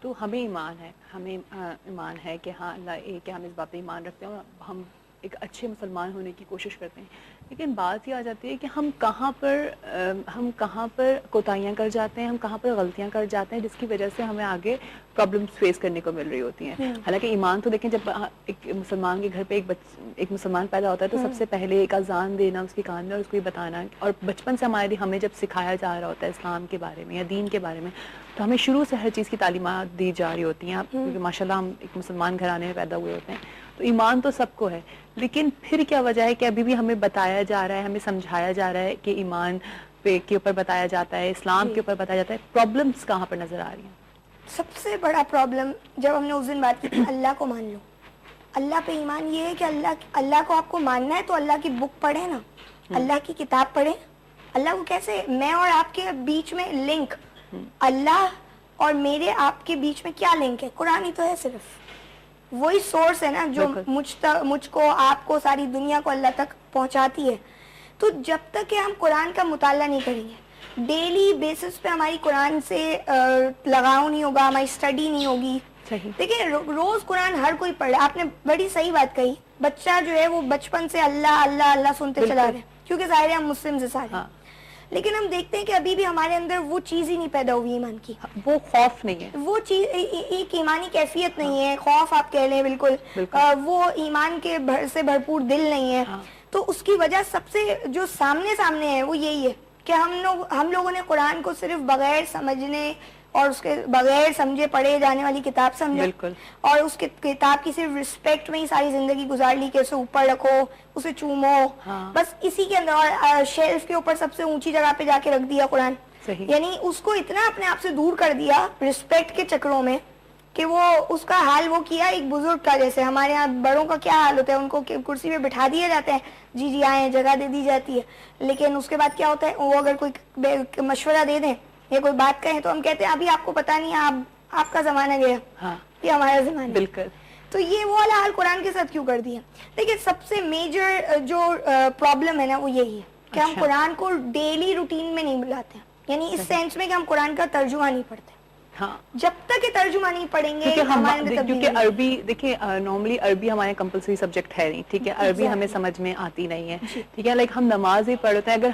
تو ہمیں ایمان ہے، ہمیں ایمان ہے کہ ہاں اللہ ایک ہے، ہم اس بات پہ ایمان رکھتے ہیں اور ہم ایک اچھے مسلمان ہونے کی کوشش کرتے ہیں. لیکن بات یہ آ جاتی ہے کہ ہم کہاں پر کوتاہیاں کر جاتے ہیں، ہم کہاں پر غلطیاں کر جاتے ہیں جس کی وجہ سے ہمیں آگے پرابلمس فیس کرنے کو مل رہی ہوتی ہیں. حالانکہ ایمان تو دیکھیں، جب ایک مسلمان کے گھر پہ ایک مسلمان پیدا ہوتا ہے تو سب سے پہلے ایک اذان دینا اس کے کان میں اور اس کو یہ بتانا، اور بچپن سے ہمیں جب سکھایا جا رہا ہوتا ہے اسلام کے بارے میں یا دین کے بارے میں، تو ہمیں شروع سے ہر چیز کی تعلیمات دی جا رہی ہوتی ہیں. کیونکہ ماشاءاللہ ہم ایک مسلمان گھرانے میں پیدا ہوئے ہوتے ہیں، تو ایمان تو سب کو ہے. لیکن پھر کیا وجہ ہے کہ ابھی بھی ہمیں بتایا جا رہا ہے، ہمیں سمجھایا جا رہا ہے کہ ایمان کے اوپر بتایا جاتا ہے، اسلام کے اوپر بتایا جاتا ہے. پرابلمس کہاں پر نظر آ رہی ہیں؟ سب سے بڑا پرابلم جب ہم نے اس دن بات کی تھی اللہ کو مان لو، اللہ پہ ایمان یہ ہے کہ اللہ کو آپ کو ماننا ہے تو اللہ کی بک پڑھیں نا، اللہ کی کتاب پڑھیں. اللہ کو کیسے، میں اور آپ کے بیچ میں لنک، اللہ اور میرے آپ کے بیچ میں کیا لنک ہے؟ قرآن ہی تو ہے، صرف وہی سورس ہے نا جو مجھ کو آپ کو ساری دنیا کو اللہ تک پہنچاتی ہے. تو جب تک کہ ہم قرآن کا مطالعہ نہیں کریں گے، ڈیلی بیسس پہ ہماری قرآن سے لگاؤ نہیں ہوگا، ہماری اسٹڈی نہیں ہوگی. دیکھیں روز قرآن ہر کوئی پڑھ رہا ہے. آپ نے بڑی صحیح بات کہی، بچہ جو ہے وہ بچپن سے اللہ اللہ اللہ سنتے چلا رہے ہیں، کیونکہ ظاہر ہے ہم مسلم سے سارے. لیکن ہم دیکھتے ہیں کہ ابھی بھی ہمارے اندر وہ چیز ہی نہیں پیدا ہوئی ایمان کی، وہ خوف نہیں ہے، وہ چیز ایک ایمانی کیفیت نہیں ہے. خوف آپ کہہ لیں، بالکل وہ ایمان کے سے بھرپور دل نہیں ہے. تو اس کی وجہ سب سے جو سامنے ہے وہ یہی ہے کہ ہم لوگوں نے قرآن کو صرف بغیر سمجھنے اور اس کے بغیر سمجھے پڑھے جانے والی کتاب سمجھا، اور اس کتاب کی صرف رسپیکٹ میں ہی ساری زندگی گزار لی کہ اسے اوپر رکھو، اسے چومو، بس اسی کے اندر. اور شیلف کے اوپر سب سے اونچی جگہ پہ جا کے رکھ دیا قرآن. یعنی اس کو اتنا اپنے آپ سے دور کر دیا رسپیکٹ کے چکروں میں کہ وہ اس کا حال وہ کیا ایک بزرگ کا. جیسے ہمارے ہاں بڑوں کا کیا حال ہوتا ہے، ان کو کرسی پہ بٹھا دیے جاتے ہیں، جی آئیں، جگہ دے دی جاتی ہے. لیکن اس کے بعد کیا ہوتا ہے، وہ اگر کوئی مشورہ دے دیں یا کوئی بات کہیں تو ہم کہتے ہیں ابھی آپ کو پتا نہیں، آپ کا زمانہ گیا، یہ ہمارا زمانہ. بالکل. تو یہ وہ والا حال قرآن کے ساتھ کیوں کر دیا؟ دیکھیں سب سے میجر جو پرابلم ہے نا وہ یہی ہے کہ ہم قرآن کو ڈیلی روٹین میں نہیں بلاتے ہیں. یعنی اس سینس میں کہ ہم قرآن کا ترجمہ نہیں پڑھتے. جب تک یہ ترجمہ نہیں پڑھیں گے، کیونکہ عربی دیکھیں نارملی عربی ہمارے کمپلسری سبجیکٹ ہے نہیں، ٹھیک ہے، عربی ہمیں سمجھ میں آتی نہیں ہے، ٹھیک ہے. لائک ہم نماز ہی پڑھتے ہیں، اگر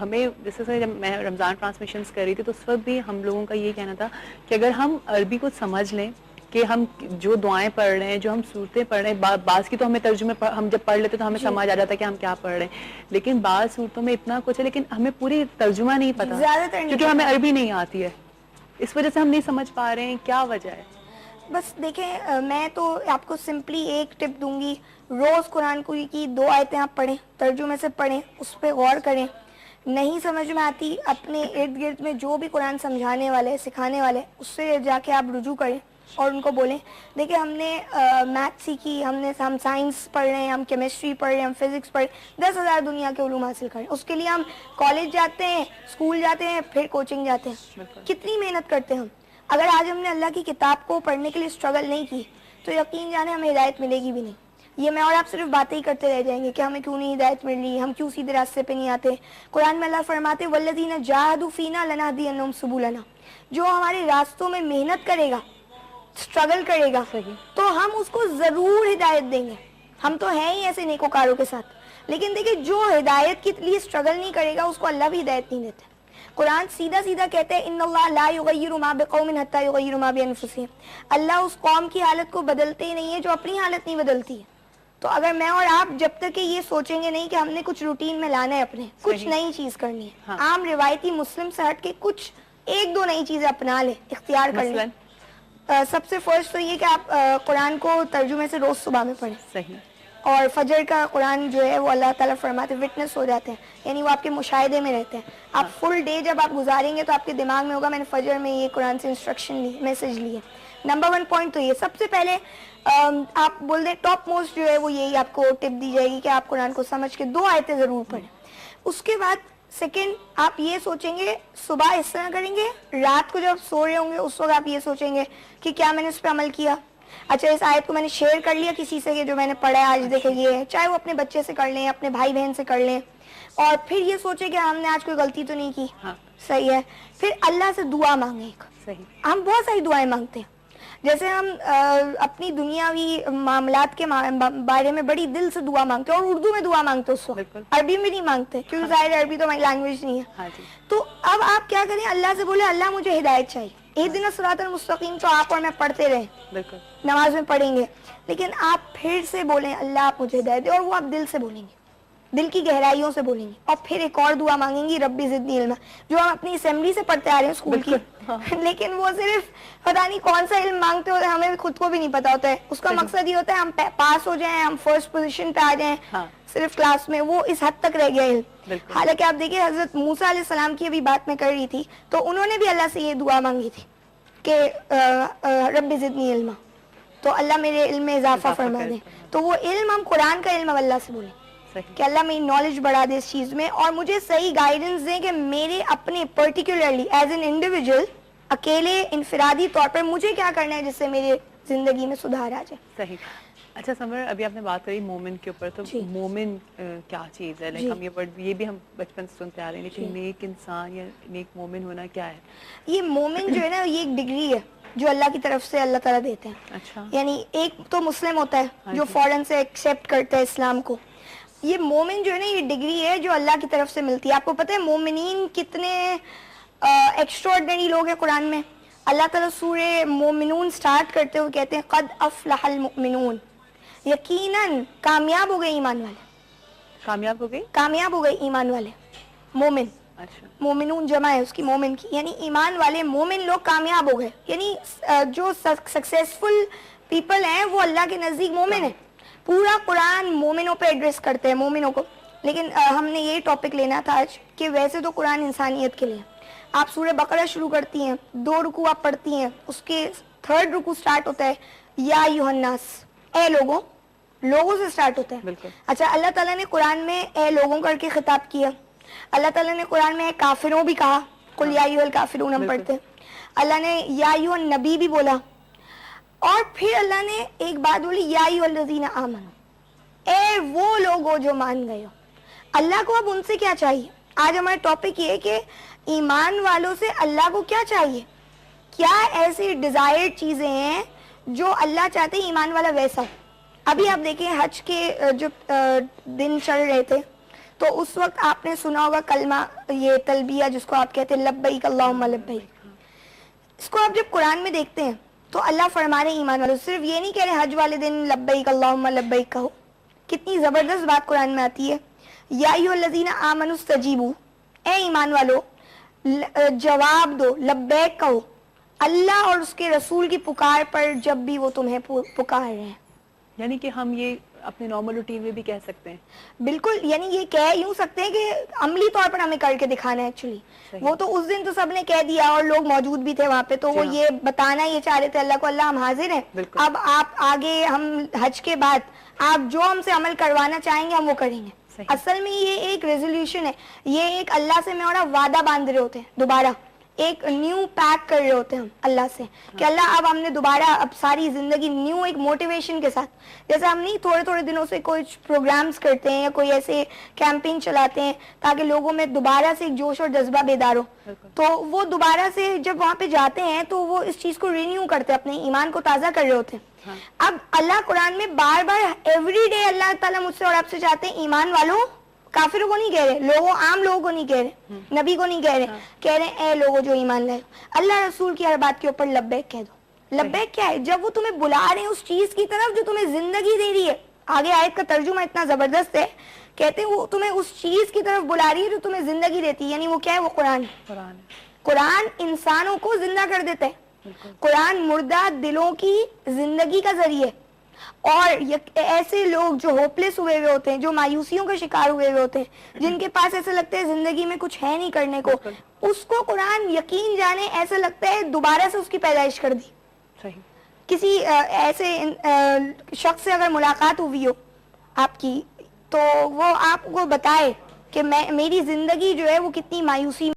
ہمیں جیسے جب میں رمضان ٹرانسمیشنز کر رہی تھی تو اس وقت بھی ہم لوگوں کا یہ کہنا تھا کہ اگر ہم عربی کو سمجھ لیں کہ ہم جو دعائیں پڑھ رہے ہیں، جو ہم صورتیں پڑھ رہے ہیں، بعض کی تو ہمیں ترجمے ہم جب پڑھ لیتے تو ہمیں سمجھ آ جاتا ہے کہ ہم کیا پڑھ رہے ہیں، لیکن بعض صورتوں میں اتنا کچھ ہے لیکن ہمیں پوری ترجمہ نہیں پتا کیونکہ ہمیں عربی نہیں آتی ہے. اس وجہ سے ہم نہیں سمجھ پا رہے ہیں. کیا وجہ ہے؟ بس دیکھیں میں تو آپ کو سمپلی ایک ٹپ دوں گی، روز قرآن کی 2 آیتیں آپ پڑھیں، ترجمے سے پڑھیں، اس پہ غور کریں. نہیں سمجھ میں آتی، اپنے ارد گرد میں جو بھی قرآن سمجھانے والے سکھانے والے اس سے جا کے آپ رجوع کریں اور ان کو بولیں. دیکھیں ہم نے میتھ سیکھی، ہم سائنس پڑھ رہے ہیں، ہم کیمسٹری پڑھ رہے ہیں، ہم فزکس پڑھ رہے ہیں، 10,000 دنیا کے علوم حاصل کریں. اس کے لیے ہم کالج جاتے ہیں، اسکول جاتے ہیں، پھر کوچنگ جاتے ہیں. کتنی محنت کرتے ہیں ہم. اگر آج ہم نے اللہ کی کتاب کو پڑھنے کے لیے اسٹرگل نہیں کی تو یقین جانے ہمیں ہدایت ملے گی بھی نہیں. یہ میں اور آپ صرف باتیں ہی کرتے رہ جائیں گے کہ ہمیں کیوں نہیں ہدایت مل رہی، ہم کیوں سیدھے راستے پہ نہیں آتے. قرآن میں اللہ فرماتے والذین جاہدوا فینا لنہدینہم سبلنا، جو ہمارے راستوں میں محنت کرے گا، اسٹرگل کرے گا، تو ہم اس کو ضرور ہدایت دیں گے. ہم تو ہیں ہی ایسے نیکوکاروں کے ساتھ. لیکن دیکھیں جو ہدایت کے لیے اسٹرگل نہیں کرے گا اس کو اللہ بھی ہدایت نہیں دیتے. قرآن سیدھا کہتے ہیں ان اللہ لا یغیر ما بقوم حتی یغیروا ما بانفسہم، اللہ اس قوم کی حالت کو بدلتے ہی نہیں ہے جو اپنی حالت نہیں بدلتی ہے. تو اگر میں اور آپ جب تک کہ یہ سوچیں گے نہیں کہ ہم نے کچھ روٹین میں لانا ہے، اپنے کچھ نئی چیز کرنی ہے، عام روایتی مسلم سے ہٹ کے کچھ 1-2 نئی چیزیں اپنا لیں، اختیار کر لیں. سب سے فرسٹ تو یہ کہ آپ قرآن کو ترجمے سے روز صبح میں پڑھیں. صحیح. اور فجر کا قرآن جو ہے وہ اللہ تعالیٰ فرماتے وٹنس ہو جاتے ہیں، یعنی وہ آپ کے مشاہدے میں رہتے ہیں. آپ فل ڈے جب آپ گزاریں گے تو آپ کے دماغ میں ہوگا میں نے فجر میں یہ قرآن سے انسٹرکشن لی، میسج لی ہے. نمبر 1 پوائنٹ تو یہ سب سے پہلے آپ بول دیں ٹاپ موسٹ جو ہے وہ یہی آپ کو ٹپ دی جائے گی کہ آپ قرآن کو سمجھ کے 2 آیتیں ضرور پڑھیں. اس کے بعد سیکنڈ آپ یہ سوچیں گے، صبح اس طرح کریں گے، رات کو جب سو رہے ہوں گے اس وقت آپ یہ سوچیں گے کہ کیا میں نے اس پہ عمل کیا. اچھا اس آیت کو میں نے شیئر کر لیا کسی سے کہ جو میں نے پڑھا ہے آج دیکھیں یہ ہے، چاہے وہ اپنے بچے سے کر لیں، اپنے بھائی بہن سے کر لیں. اور پھر یہ سوچیں کہ ہم نے آج کوئی غلطی تو نہیں کی. صحیح ہے. پھر اللہ سے دعا مانگیں. صحیح. ہم بہت ساری دعائیں مانگتے ہیں. جیسے ہم اپنی دنیاوی معاملات کے بارے میں بڑی دل سے دعا مانگتے ہیں اور اردو میں دعا مانگتے ہیں اس وقت, عربی میں نہیں مانگتے کیونکہ ظاہر عربی تو ہماری لینگویج نہیں ہے. ہاں جی. تو اب آپ کیا کریں, اللہ سے بولے اللہ مجھے ہدایت چاہیے, اہدنا الصراط المستقیم تو آپ اور میں پڑھتے رہیں, بالکل نماز میں پڑھیں گے, لیکن آپ پھر سے بولیں اللہ آپ مجھے ہدایت دے, اور وہ آپ دل سے بولیں گے, دل کی گہرائیوں سے بولیں گے. اور پھر ایک اور دعا مانگیں گی ربی زدنی علما, جو ہم اپنی اسمبلی سے پڑھتے آ رہے ہیں اسکول کی, لیکن وہ صرف پتہ نہیں کون سا علم مانگتے ہوتے ہیں, ہمیں خود کو بھی نہیں پتا ہوتا ہے. اس کا مقصد یہ ہوتا ہے ہم پاس ہو جائیں, ہم فرسٹ پوزیشن پہ آ جائیں صرف کلاس میں, وہ اس حد تک رہ گیا علم. حالانکہ آپ دیکھیں حضرت موسیٰ علیہ السلام کی ابھی بات میں کر رہی تھی, تو انہوں نے بھی اللہ سے یہ دعا مانگی تھی کہ رب زدنی علما, تو اللہ میرے علم میں اضافہ فرما دے. تو وہ علم ہم قرآن کا علم اب اللہ سے بولیں کہ اللہ میری نالج بڑھا دے اس چیز میں, اور مجھے صحیح گائیڈنس دیں کہ میرے اپنے پرٹیکولرلی ایز این انڈیویجول, اکیلے انفرادی طور پر مجھے کیا کرنا ہے جس سے میرے زندگی میں سدھار آ جائے. صحیح. اچھا سمر, ابھی آپ نے بات کری مومن کے اوپر, تو مومن کیا چیز ہے؟ لائک ہم یہ ورڈ یہ بھی ہم بچپن سے سنتے آ رہے ہیں, لیکن نیک انسان یا نیک مومن ہونا کیا ہے؟ یہ مومن جو ہے نا, یہ ایک ڈگری ہے جو اللہ کی طرف سے اللہ تعالیٰ دیتے ہیں. اچھا. یعنی ایک تو مسلم ہوتا ہے جو فوراً سے ایکسیپٹ کرتا ہے اسلام کو. یہ مومن جو ہے نا, یہ ڈگری ہے جو اللہ کی طرف سے ملتی ہے. آپ کو پتہ ہے مومنین کتنے ایکسٹراڈنری لوگ ہیں قرآن میں. اللہ تعالیٰ سورہ مومنون سٹارٹ کرتے ہوئے کہتے ہیں قد افلح المؤمنون, یقیناً کامیاب ہو گئے ایمان والے. کامیاب ہو گئی, کامیاب ہو گئے ایمان والے. مومن, اچھا, مومنون جمع ہے اس کی مومن کی, یعنی ایمان والے مومن لوگ کامیاب ہو گئے. یعنی جو سکسیسفل پیپل ہیں وہ اللہ کے نزدیک مومن ہیں. پورا قرآن مومنوں پہ ایڈریس کرتے ہیں, مومنوں کو. لیکن ہم نے یہ ٹاپک لینا تھا آج کہ ویسے تو قرآن انسانیت کے لیے. آپ سورہ بقرہ شروع کرتی ہیں, 2 رکوع آپ پڑھتی ہیں, اس کے 3rd رکوع سٹارٹ ہوتا ہے یا ایھا الناس, اے لوگوں, لوگوں سے سٹارٹ ہوتا ہے. اچھا, اللہ تعالیٰ نے قرآن میں اے لوگوں کر کے خطاب کیا. اللہ تعالیٰ نے قرآن میں کافروں بھی کہا, قل یا ایھا الکافرون ہم پڑھتے ہیں. اللہ نے یا ایھا النبی بھی بولا, اور پھر اللہ نے ایک بات بولی یا ایھا الذین آمنوا, اے وہ لوگوں جو مان گئے ہو. اللہ کو اب ان سے کیا چاہیے؟ آج ہمارا ٹاپک یہ ہے کہ ایمان والوں سے اللہ کو کیا چاہیے, کیا ایسی ڈیزائرڈ چیزیں ہیں جو اللہ چاہتے ہیں ایمان والا ویسا ہو. ابھی آپ دیکھیں حج کے جو دن چل رہے تھے, تو اس وقت آپ نے سنا ہوگا کلمہ, یہ تلبیہ جس کو آپ کہتے ہیں لبیک اللہم لبیک. اس کو آپ جب قرآن میں دیکھتے ہیں تو اللہ فرما رہے ایمان والوں, صرف یہ نہیں کہہ رہے حج والے دن لبیک اللہم لبیک کہو. کتنی زبردست بات قرآن میں آتی ہے, یا ایھا الذین آمنوا استجیبوا, اے ایمان والو جواب دو, لبیک کہو اللہ اور اس کے رسول کی پکار پر جب بھی وہ تمہیں پکار رہے ہیں. یعنی کہ ہم یہ اپنے نارمل روٹین میں بھی کہہ سکتے ہیں. بالکل, یعنی یہ کہہ یوں سکتے ہیں کہ عملی طور پر ہمیں کر کے دکھانا ہے. ایکچولی وہ تو اس دن تو سب نے کہہ دیا اور لوگ موجود بھی تھے وہاں پہ, تو وہ یہ بتانا یہ چاہ رہے تھے اللہ کو, اللہ ہم حاضر ہیں. اب آپ آگے ہم حج کے بعد آپ جو ہم سے عمل کروانا چاہیں گے ہم وہ کریں گے. اصل میں یہ ایک ریزولوشن ہے, یہ ایک اللہ سے میں اور وعدہ باندھ رہے ہوتے ہیں, دوبارہ ایک نیو پیک کر رہے ہوتے ہیں ہم اللہ سے کہ اللہ اب ہم نے دوبارہ اب ساری زندگی نیو ایک موٹیویشن کے ساتھ, جیسے ہم نہیں تھوڑے تھوڑے دنوں سے کچھ پروگرامز کرتے ہیں یا کوئی ایسے کیمپین چلاتے ہیں تاکہ لوگوں میں دوبارہ سے ایک جوش اور جذبہ بیدار ہو, تو وہ دوبارہ سے جب وہاں پہ جاتے ہیں تو وہ اس چیز کو رینیو کرتے ہیں, اپنے ایمان کو تازہ کر رہے ہوتے ہیں. اب اللہ قرآن میں بار بار ایوری ڈے اللہ تعالیٰ مجھ سے اور آپ سے چاہتے ہیں ایمان والوں, کافروں کو نہیں کہہ رہے, لوگوں عام لوگوں کو نہیں کہہ رہے, نبی کو نہیں کہہ رہے اے لوگوں جو ایمان لائے, اللہ رسول کی ہر بات کے اوپر لبیک کہہ دو. لبیک کیا ہے؟ جب وہ تمہیں بلا رہے ہیں اس چیز کی طرف جو تمہیں زندگی دے رہی ہے. آگے آیت کا ترجمہ اتنا زبردست ہے, کہتے ہیں وہ تمہیں اس چیز کی طرف بلا رہی ہے جو تمہیں زندگی دیتی ہے. یعنی وہ کیا ہے؟ وہ قرآن. قرآن انسانوں کو زندہ کر دیتا ہے. قرآن مردہ دلوں کی زندگی کا ذریعہ, اور ایسے لوگ جو ہوپلیس ہوئے ہوئے ہوتے ہیں, جو مایوسیوں کا شکار ہوئے ہوئے ہوتے ہیں, جن کے پاس ایسا لگتا ہے زندگی میں کچھ ہے نہیں کرنے کو, اس کو قرآن یقین جانے ایسا لگتا ہے دوبارہ سے اس کی پیدائش کر دی. کسی ایسے شخص سے اگر ملاقات ہوئی ہو آپ کی, تو وہ آپ کو بتائے کہ میری زندگی جو ہے وہ کتنی مایوسی